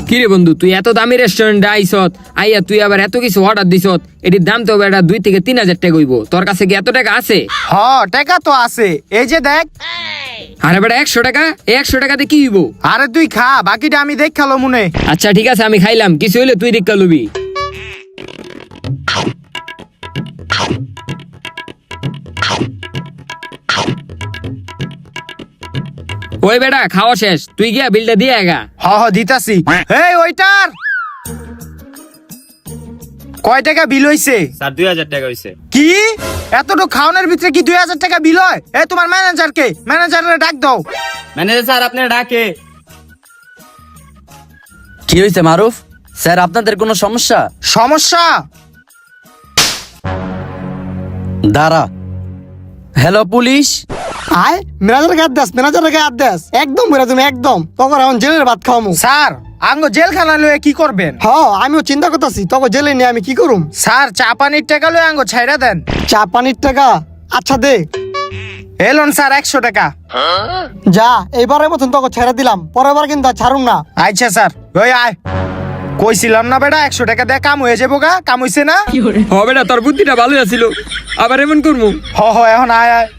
কি রে বন্ধু, তুই এত দামি রেস্টুরেন্টে আইসত, আইয়া তুই আবার এত কিছু অর্ডার দিছত, এটির দাম তো বেটা 2 থেকে 3,000 টাকা হইব। তোর কাছে কি এত টাকা আছে? হ, টাকা তো আছে, এই যে দেখ। আরে বেটা 100 টাকা, এই 100 টাকাতে কি হইব? আরে তুই খা, বাকিটা আমি দেখ খালো মনে। আচ্ছা ঠিক আছে, আমি খাইলাম, কিছু হইলে তুই রিক্কা লবি। ওই বেটা খাওয়া শেষ, তুই গিয়া বিলটা দিয়ে আগা। হ হ দিতাছি। এই ওইটার কয় টাকা বিল হইছে? স্যার 2000 টাকা হইছে। কি এতটুকু খাওয়ানোর ভিতরে কি 2000 টাকা বিল হয়? এ তোমার ম্যানেজারকে, ম্যানেজারে ডাক দাও। ম্যানেজার স্যার আপনার ডাকে। কি হয়েছে মারুফ স্যার, আপনাদের কোনো সমস্যা? সমস্যা? দাঁড়া। Hello police. আয় ম্যানেজার গাদ দাস, ম্যানেজার গাদ দাস, একদম বেরা তুমি একদম। তখন এখন জেলের ভাত খাওয়ামু। স্যার আঙ্গ জেলখানা লয়ে কি করবেন? হ, আমিও চিন্তা করতেছি তখন জেলে নিয়ে আমি কি করুম। স্যার চা পানির টাকা লয়ে আঙ্গ ছাইড়া দেন। চা পানির টাকা? আচ্ছা দে। এলন স্যার 100 টাকা। যা, এইবারের মতন তোকে ছেড়ে দিলাম, পরের বার কিন্তু আর ছাড়ুম না। আচ্ছা স্যার, ওই আয়। কইছিলাম না বেটা 100 টাকা দিয়ে কাম হয়ে যাবো গা, কাম হইছে না? হ বেটা, তোর বুদ্ধিটা ভালো আছিল, আবার এমন করবো? হ হ, এখন আয় আয়।